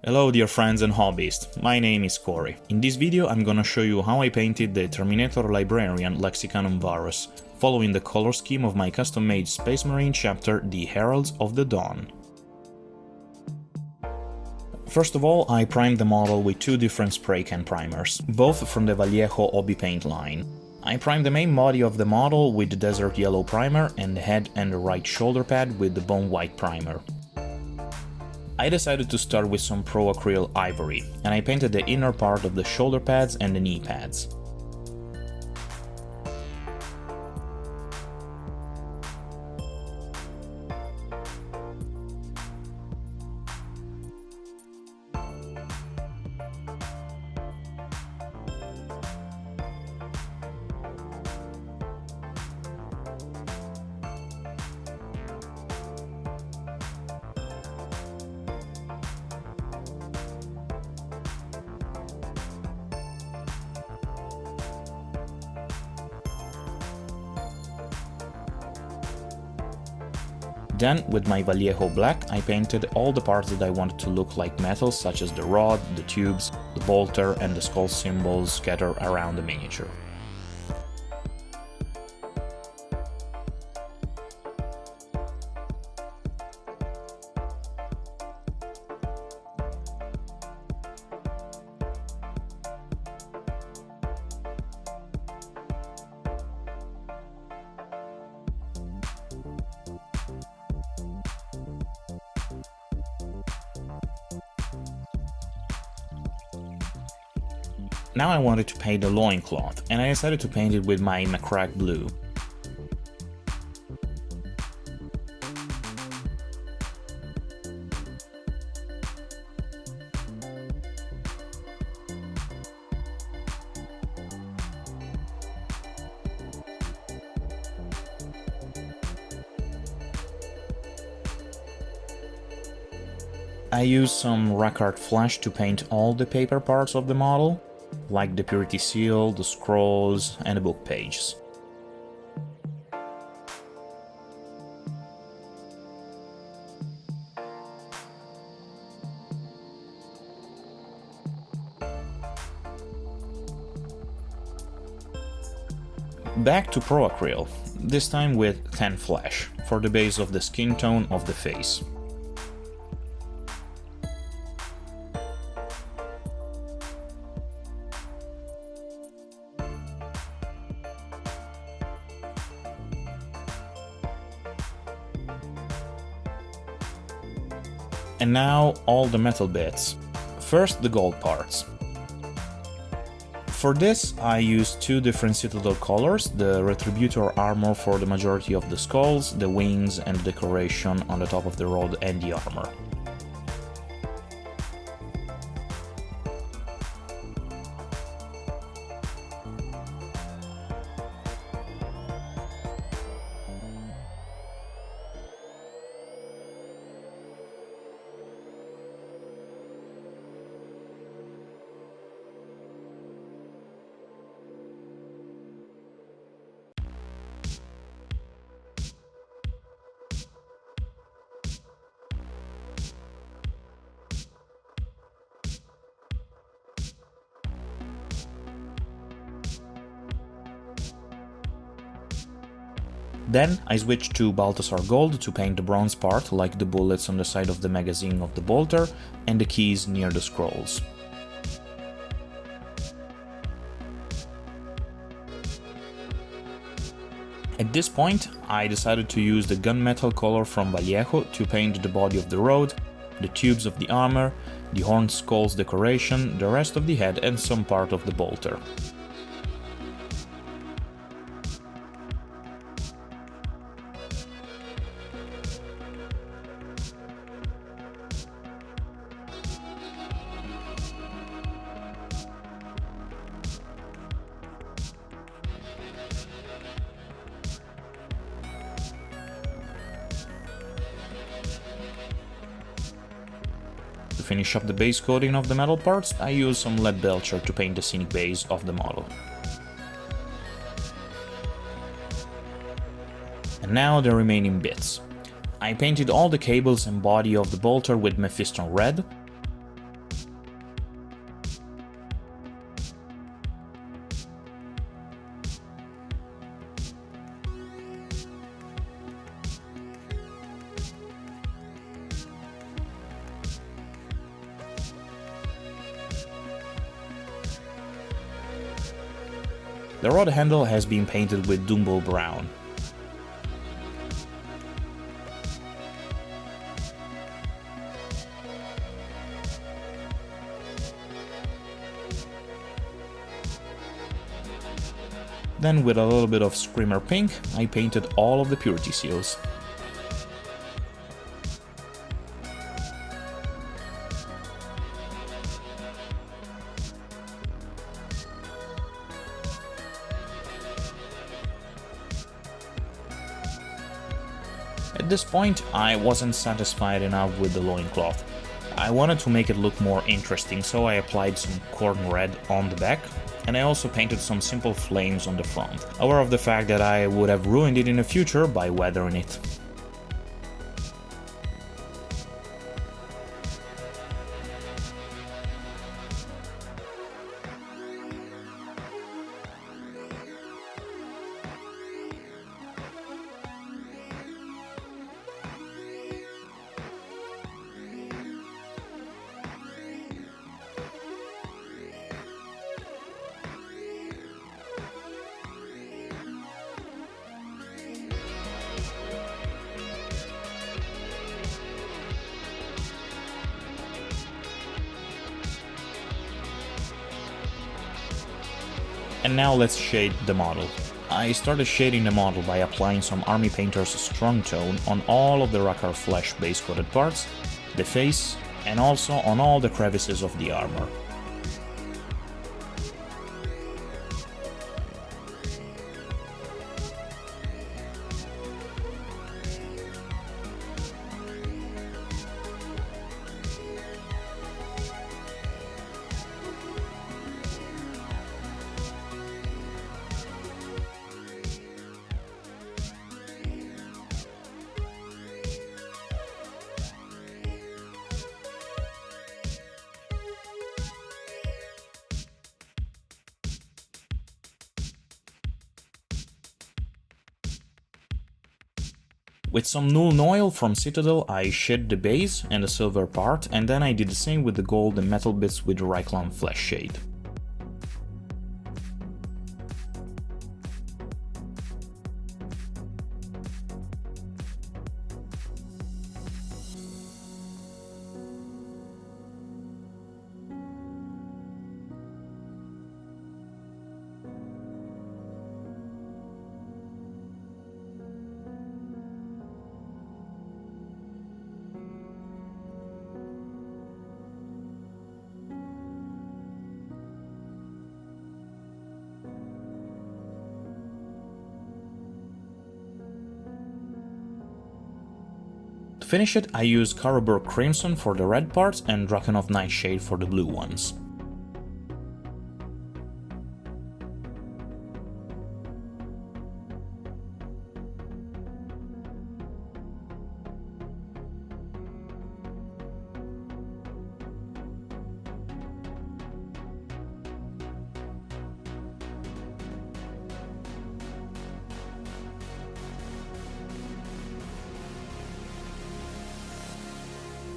Hello dear friends and hobbyists, my name is Cory. In this video I'm gonna show you how I painted the Terminator Librarian Lexicanum Varus, following the color scheme of my custom-made Space Marine chapter, the Heralds of the Dawn. First of all, I primed the model with two different spray can primers, both from the Vallejo Hobby Paint line. I primed the main body of the model with the Desert Yellow primer and the head and the right shoulder pad with the Bone White primer. I decided to start with some Pro Acryl Ivory, and I painted the inner part of the shoulder pads and the knee pads. Then, with my Vallejo black, I painted all the parts that I wanted to look like metal, such as the rod, the tubes, the bolter, and the skull symbols scattered around the miniature. Now I wanted to paint the loincloth, and I decided to paint it with my Macrack blue. I used some rock art flash to paint all the paper parts of the model, like the purity seal, the scrolls, and the book pages. Back to Pro Acryl, this time with 10 flash, for the base of the skin tone of the face. And now all the metal bits. First, the gold parts. For this I used two different citadel colors, the Retributor armor for the majority of the skulls, the wings and the decoration on the top of the rod and the armor. Then I switched to Balthasar Gold to paint the bronze part, like the bullets on the side of the magazine of the bolter and the keys near the scrolls. At this point, I decided to use the gunmetal color from Vallejo to paint the body of the rod, the tubes of the armor, the horned skulls decoration, the rest of the head and some part of the bolter. To finish up the base coating of the metal parts, I used some lead belcher to paint the scenic base of the model. And now the remaining bits. I painted all the cables and body of the bolter with Mephiston red, The rod handle has been painted with Dumble Brown. Then with a little bit of Screamer Pink, I painted all of the purity seals. At this point, I wasn't satisfied enough with the loincloth. I wanted to make it look more interesting, so I applied some corn red on the back, and I also painted some simple flames on the front, aware of the fact that I would have ruined it in the future by weathering it. And now let's shade the model. I started shading the model by applying some Army Painter's Strong Tone on all of the Rakkar Flesh base coated parts, the face, and also on all the crevices of the armor. With some Null Noil from Citadel, I shed the base and the silver part, and then I did the same with the gold and metal bits with the Ryclan Flesh shade. To finish it, I used Karabur Crimson for the red parts and Drakenhof Nightshade for the blue ones.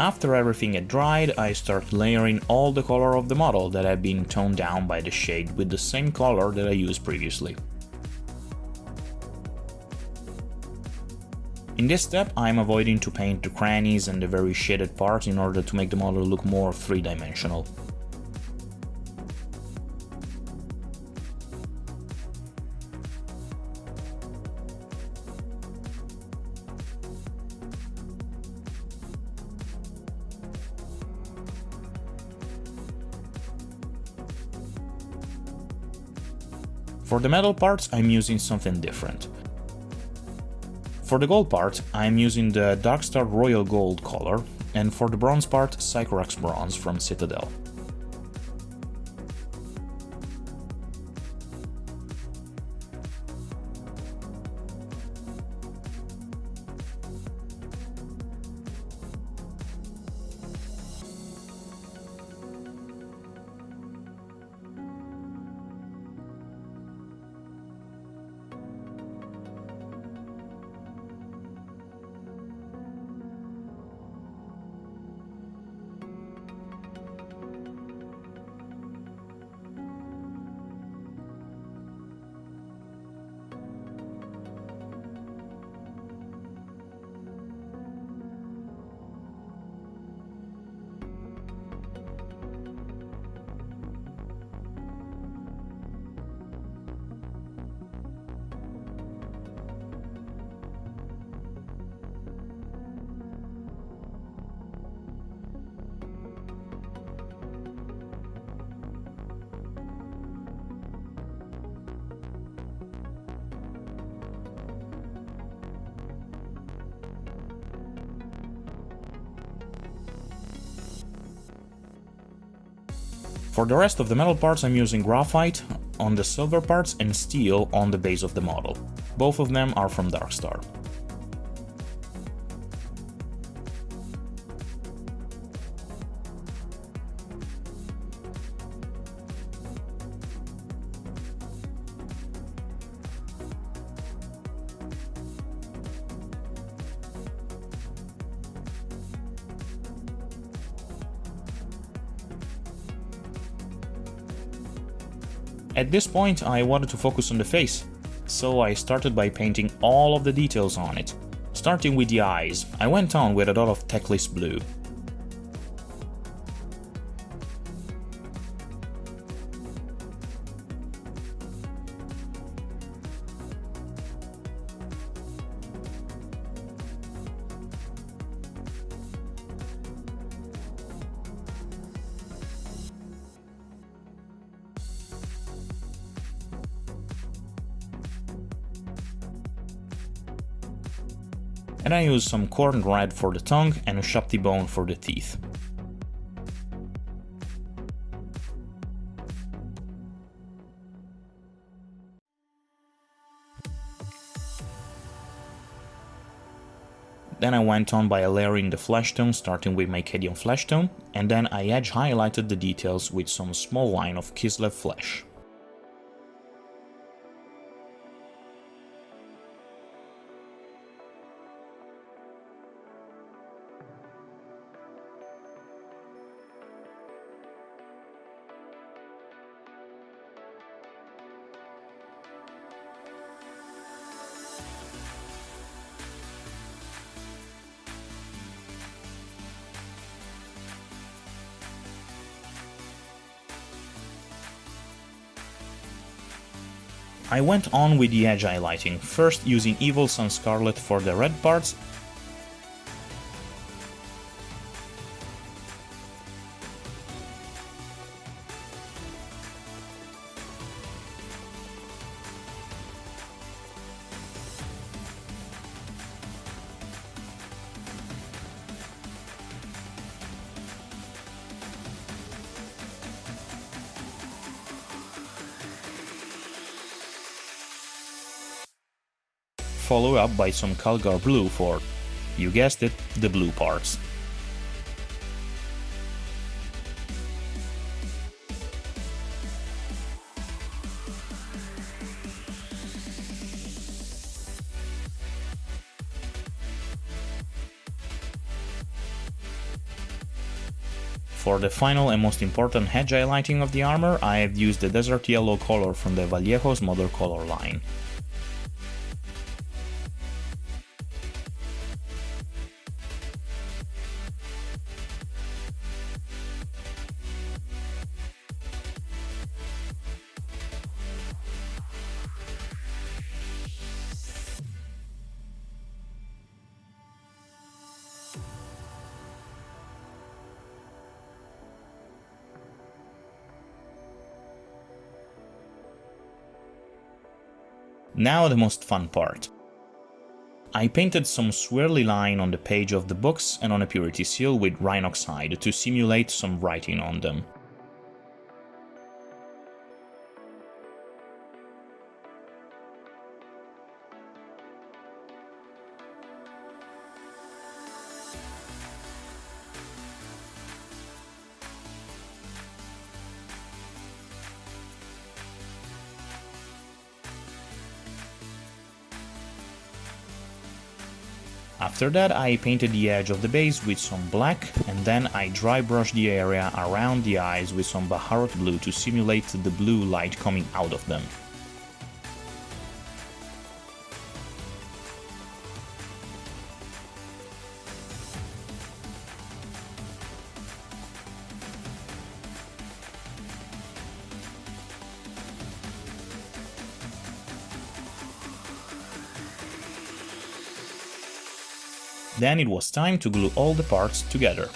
After everything had dried, I started layering all the color of the model that had been toned down by the shade with the same color that I used previously. In this step, I'm avoiding to paint the crannies and the very shaded parts in order to make the model look more three-dimensional. For the metal parts, I'm using something different. For the gold part, I'm using the Darkstar Royal Gold color, and for the bronze part, Sycorax Bronze from Citadel. For the rest of the metal parts I'm using graphite on the silver parts and steel on the base of the model. Both of them are from Darkstar. At this point I wanted to focus on the face, so I started by painting all of the details on it. Starting with the eyes, I went on with a dot of Teclis blue. And I used some corn red for the tongue and a sharpie bone for the teeth. Then I went on by layering the flesh tone, starting with my cadium flesh tone, and then I edge highlighted the details with some small line of Kislev flesh. I went on with the edge highlighting, first using Evil Sun Scarlet for the red parts, followed up by some Calgar blue for, you guessed it, the blue parts. For the final and most important edge highlighting of the armor, I have used the desert yellow color from the Vallejo's model color line. Now the most fun part. I painted some swirly line on the page of the books and on a purity seal with Rhinoxide to simulate some writing on them. After that I painted the edge of the base with some black, and then I dry brushed the area around the eyes with some Baharut blue to simulate the blue light coming out of them. Then it was time to glue all the parts together.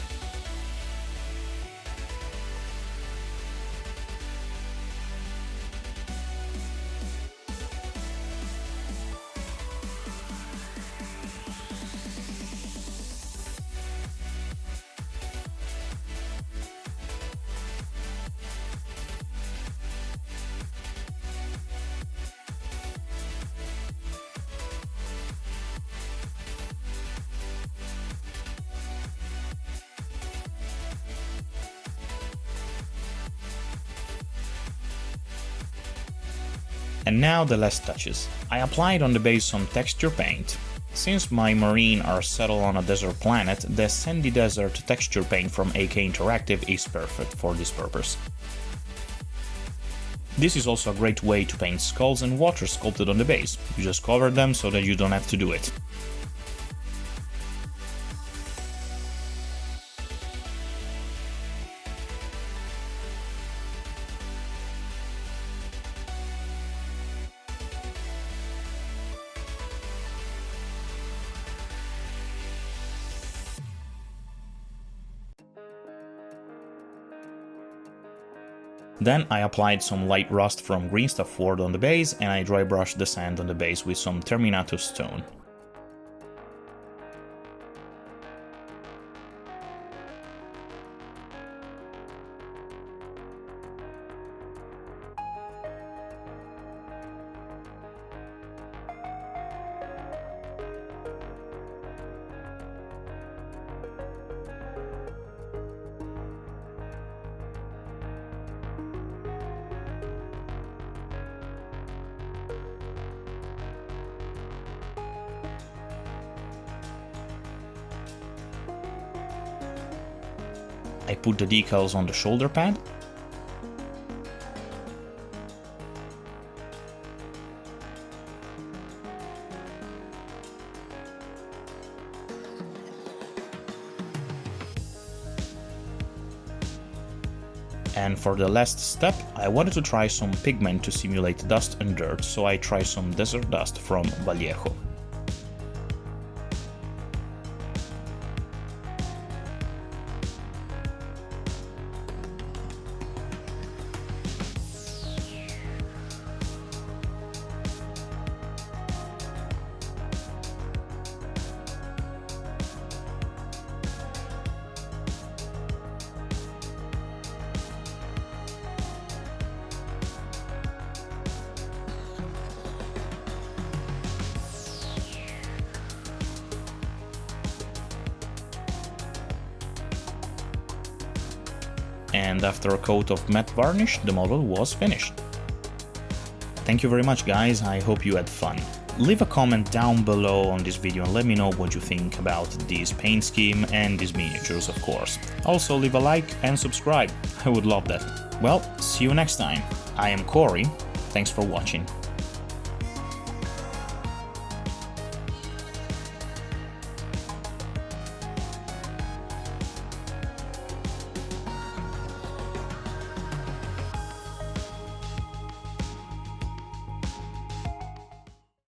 And now the last touches. I applied on the base some texture paint. Since my marine are settled on a desert planet, the sandy desert texture paint from AK Interactive is perfect for this purpose. This is also a great way to paint skulls and water sculpted on the base. You just cover them so that you don't have to do it. Then I applied some light rust from green stuff ward on the base, and I dry brushed the sand on the base with some Terminator stone. I put the decals on the shoulder pad. And for the last step, I wanted to try some pigment to simulate dust and dirt, so I tried some desert dust from Vallejo. And after a coat of matte varnish, the model was finished. Thank you very much, guys, I hope you had fun. Leave a comment down below on this video and let me know what you think about this paint scheme and these miniatures, of course. Also leave a like and subscribe, I would love that. Well, see you next time. I am Cory, thanks for watching.